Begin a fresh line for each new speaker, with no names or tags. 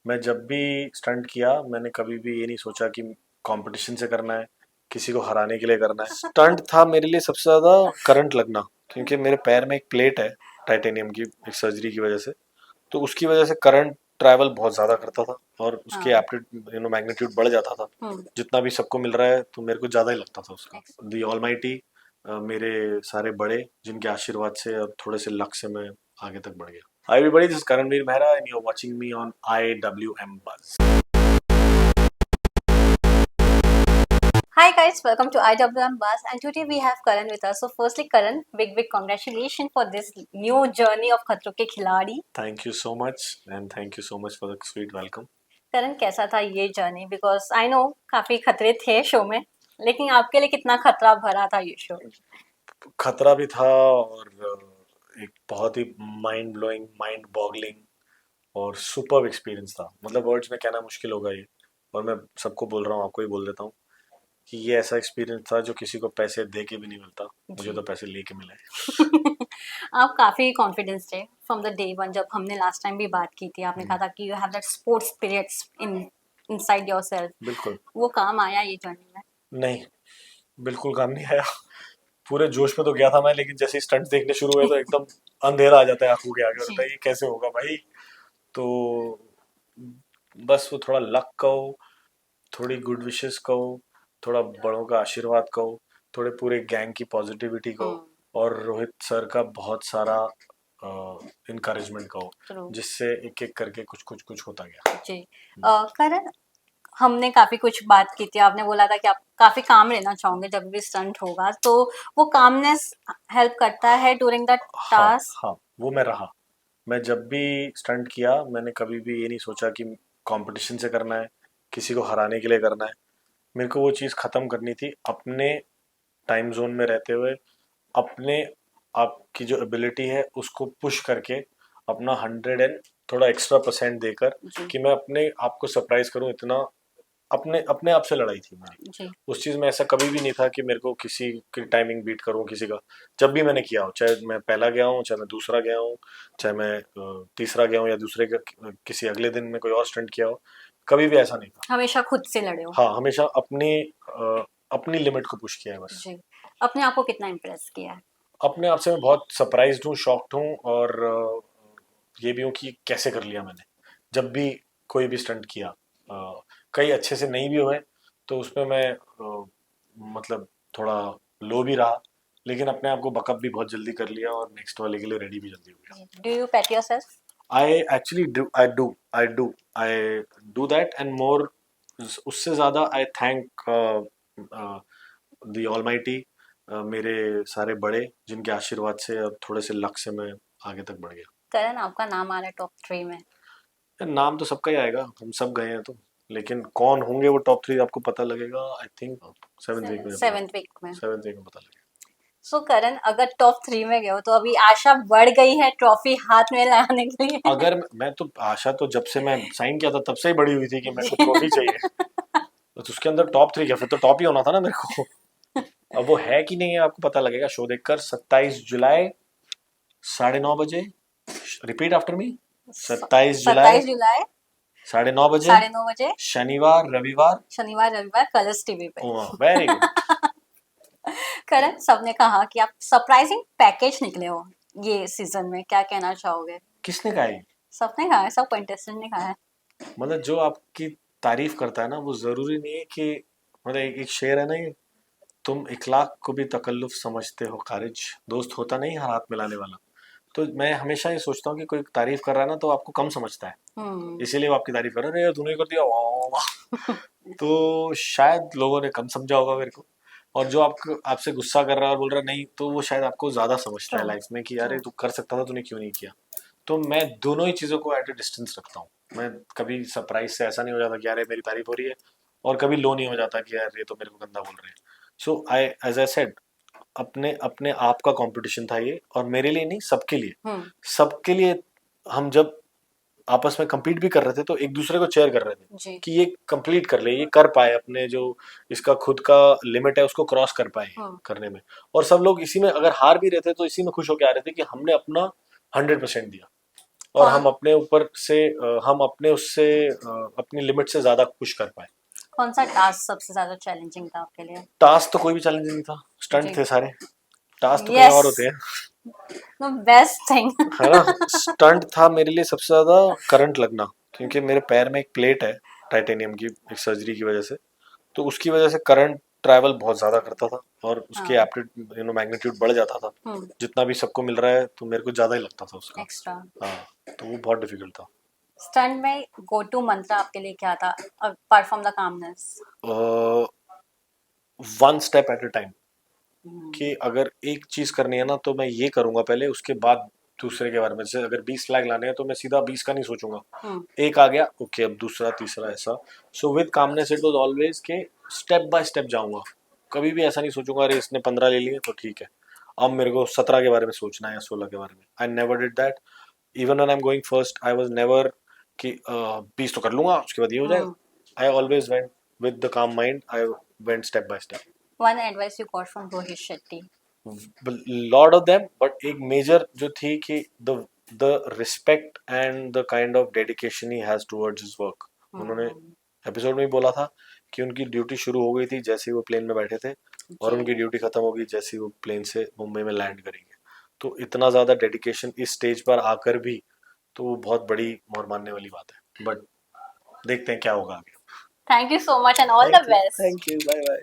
मैं जब भी स्टंट किया मैंने कभी भी ये नहीं सोचा कि कंपटीशन से करना है, किसी को हराने के लिए करना है। स्टंट था मेरे लिए सबसे ज़्यादा करंट लगना, क्योंकि मेरे पैर में एक प्लेट है टाइटेनियम की, एक सर्जरी की वजह से। तो उसकी वजह से करंट ट्रैवल बहुत ज़्यादा करता था और उसके
हाँ।
एप्टीट्यूड मैग्नीट्यूड बढ़ जाता था।
हम्म।
जितना भी सबको मिल रहा है तो मेरे को ज़्यादा ही लगता था उसका। दी ऑलमाइटी, मेरे सारे बड़े जिनके आशीर्वाद से और थोड़े से लक से मैं आगे तक बढ़ गया। Hi everybody, this is Karanveer Mehra and you're watching me on IWM Buzz.
Hi guys, welcome to IWM Bus, and today we have Karan with us. So firstly, Karan, big congratulations for this new journey of Khatro Ke Khiladi.
Thank you so much and thank you so much for the sweet welcome.
करण कैसा था ये journey? Because I know काफी खतरे थे show में, लेकिन आपके लिए कितना खतरा भरा था ये शो?
खतरा भी था और एक बहुत ही माइंड ब्लोइंग, माइंड बॉगलिंग और सुपर्ब एक्सपीरियंस था। मतलब वर्ड्स में कहना मुश्किल होगा ये, और मैं सबको बोल रहा हूँ, आपको ही बोल देता हूँ कि ये ऐसा एक्सपीरियंस था जो किसी को पैसे दे के भी नहीं मिलता। मुझे
जी।
तो पैसे लेके मिले।
आप काफी कॉन्फिडेंस थे फ्रॉम द डे वन। जब हमने लास्ट टाइम भी बात की थी, आपने कहा था कि you have that sports spirits in inside yourself.
बिल्कुल।
वो काम आया ये जर्नी में?
नहीं, बिल्कुल काम नहीं आया। पूरे जोश में तो गया था मैं, लेकिन जैसे ही स्टंट देखने शुरू हुए तो एकदम अंधेरा आ जाता है आंखों के आगे और होता
जी।
है ये कैसे होगा भाई। तो बस वो थोड़ा लक कहो, थोड़ी गुड विशेस कहो, थोड़ा बड़ों का आशीर्वाद कहो, थोड़े पूरे गैंग की पॉजिटिविटी कहो,
हम्म।
और रोहित सर का बहुत सारा इनकरेजमेंट कहो,
ट्रू।
जिससे एक एक करके कुछ कुछ कुछ होता गया।
जी। करण, हमने काफी कुछ बात की थी। आपने बोला था कि आप काफी काम रहना चाहोगे जब भी स्टंट होगा, तो वो कामनेस हेल्प करता है ड्यूरिंग द
हाँ,
टास्क?
हाँ, वो मैं रहा। मैं जब भी स्टंट किया मैंने कभी भी ये नहीं सोचा कि कंपटीशन से करना है, किसी को हराने के लिए करना है। मेरे को वो चीज़ ख़त्म करनी थी अपने टाइम जोन में रहते हुए, अपने आप की जो एबिलिटी है उसको पुश करके, अपना 100 एंड थोड़ा एक्स्ट्रा परसेंट देकर,
जी।
कि मैं अपने आप को सरप्राइज करूं। इतना अपने अपने आप से लड़ाई थी मेरी।
जी।
उस चीज़ में ऐसा कभी भी नहीं था कि मेरे को किसी की टाइमिंग बीट करूं किसी का। जब भी मैंने किया हो, चाहे मैं पहला गया हूं, चाहे मैं दूसरा गया हूं, चाहे मैं तीसरा गया हूं या दूसरे का किसी अगले दिन में कोई और स्टंट किया हो, कभी भी ऐसा नहीं था।
हमेशा खुद से लड़े हो?
हाँ, हमेशा अपनी लिमिट को पुश किया है बस।
जी। अपने आप को कितना इम्प्रेस किया है?
अपने आप से मैं बहुत सरप्राइज्ड हूँ, शॉक्ड हूँ, और ये भी हूँ कि कैसे कर लिया मैंने। जब भी कोई भी स्टंट किया, कई अच्छे से नहीं भी हुए, तो उसमें मैं मतलब थोड़ा लो भी रहा, लेकिन अपने आप को बकअप भी बहुत जल्दी कर लिया और नेक्स्ट वाले के लिए रेडी भी जल्दी हो गया।
Do you PAT yourself?
I actually do, I do that and more. उससे ज़्यादा आई थैंक दी ऑलमाइटी, मेरे सारे बड़े जिनके आशीर्वाद से और थोड़े से लक से मैं आगे तक बढ़ गया।
करण, आपका नाम आ रहा है टॉप 3 में।
यार, नाम तो सबका ही आएगा, हम सब गए हैं तो। लेकिन कौन होंगे वो टॉप 3 आपको पता लगेगा, आई थिंक 7th वीक में पता।
7th वीक में?
7th वीक में पता लगेगा।
सो करण, अगर टॉप 3 में गए हो तो अभी आशा बढ़ गई है ट्रॉफी हाथ में लाने के लिए?
अगर मैं तो आशा तो जब से मैं साइन किया था तब से ही बड़ी हुई थी कि मेरे को ट्रॉफी चाहिए। तो उसके अंदर टॉप 3 क्या, फिर तो टॉप ही होना था ना मेरे को। अब वो है कि नहीं है आपको पता लगेगा शो देखकर। 27 जुलाई, 9:30 बजे। Repeat after me. 27 जुलाई,
27 जुलाई
9:30 बजे।
9:30 बजे,
शनिवार रविवार।
शनिवार रविवार, कलर्स टीवी पे।
Very good.
करण, सबने कहा कि आप सरप्राइजिंग पैकेज निकले हो ये सीजन में, क्या कहना चाहोगे?
किसने कहा ये?
सबने कहा है, सब कंटेस्टेंट ने कहा है।
मतलब जो आपकी तारीफ करता है ना, वो जरूरी नहीं है कि, मतलब एक शेर है ना ये, तुम इखलाक को भी तकल्लुफ समझते हो खारिज, दोस्त होता नहीं हर हाथ मिलाने वाला। तो मैं हमेशा ये सोचता हूँ कि कोई तारीफ कर रहा है ना तो आपको कम समझता है,
हम्म।
इसीलिए वो आपकी तारीफ कर रहा है। "अरे, तूने कर दिया, वाह वाह वाह।" तो शायद लोगों ने कम समझा होगा मेरे को। और जो आपको आपसे गुस्सा कर रहा है और बोल रहा है नहीं, तो वो शायद आपको ज्यादा समझता
ट्रू।
है लाइफ में कि
ट्रू।
यार तू कर सकता था, तूने क्यों नहीं किया। तो मैं दोनों ही चीज़ों को एट ए डिस्टेंस रखता हूँ। मैं कभी सरप्राइज से ऐसा नहीं हो जाता कि यार ये मेरी तारीफ हो रही है, और कभी लो नहीं हो जाता कि यार ये तो मेरे को गंदा बोल रहे हैं। सो आई, एज आई सेड, अपने अपने आप का कंपटीशन था ये, और मेरे लिए नहीं, सबके लिए।
हम्म।
सबके लिए। हम जब आपस में compete भी कर रहे थे तो एक दूसरे को चेयर कर रहे थे
जी।
कि ये कंप्लीट कर ले, ये कर पाए, अपने जो इसका खुद का लिमिट है उसको क्रॉस कर पाए
हम्म।
करने में। और सब लोग इसी में, अगर हार भी रहे थे तो इसी में खुश होकर आ रहे थे कि हमने अपना 100% दिया। और
कौन
हम अपने ऊपर से हम अपने उससे अपनी लिमिट से ज्यादा पुश कर पाए।
कौन सा टास्क सबसे ज्यादा चैलेंजिंग था आपके लिए?
टास्क तो कोई भी चैलेंज नहीं था, स्टंट
जी।
थे सारे। टास्क तो कहीं
यस,
और होते हैं।
The best thing.
है ना। स्टंट था मेरे लिए सबसे ज्यादा करंट लगना, क्योंकि मेरे पैर में एक प्लेट है टाइटेनियम की, एक सर्जरी की वजह से। तो उसकी वजह से करंट ट्रैवल बहुत ज्यादा करता था, और उसके
हाँ।
एप्टीट्यूड मैग्नीट्यूड बढ़ जाता था।
हम्म।
जितना भी सबको मिल रहा है तो मेरे को ज्यादा ही लगता था उसका।
एक्स्ट्रा।
हाँ, तो वो बहुत डिफिकल्ट था।
स्टंट में गो टू मंत्र आपके लिए क्या था apart from the calmness?
One step at a time, कि अगर एक चीज करनी है ना तो मैं ये करूंगा पहले, उसके बाद दूसरे के बारे में। जैसे अगर 20 फ्लैग लाने हैं तो मैं सीधा 20 का नहीं सोचूंगा,
हम्म।
एक आ गया ओके अब दूसरा तीसरा ऐसा। So with calmness it was always के स्टेप बाय स्टेप जाऊंगा। कभी भी ऐसा नहीं सोचूंगा अरे इसने 15 ले लिए तो ठीक है, अब मेरे को 17 के बारे में सोचना है या 16 के बारे में। I never did that. Even when I am going first I was never कि 20 तो कर लूंगा उसके बाद ये हो
हम्म।
जाएगा। I always went with the काम mind, I went step by step.
One advice you got from Rohit Shetty?
Lot of them, but एक मेजर जो थी कि the respect and the kind of dedication he has towards his work. उन्होंने
हम्म।
Episode में ही बोला था कि उनकी ड्यूटी शुरू हो गई थी जैसे ही वो प्लेन में बैठे थे, और
जी।
उनकी ड्यूटी खत्म होगी जैसे ही वो प्लेन से मुंबई में लैंड करेंगे। तो इतना ज्यादा डेडिकेशन इस स्टेज पर आकर भी, तो वो बहुत बड़ी और मानने वाली बात है। बट देखते हैं क्या होगा आगे।
Thank you so much and all the
thank you,
best.
Thank you, bye bye.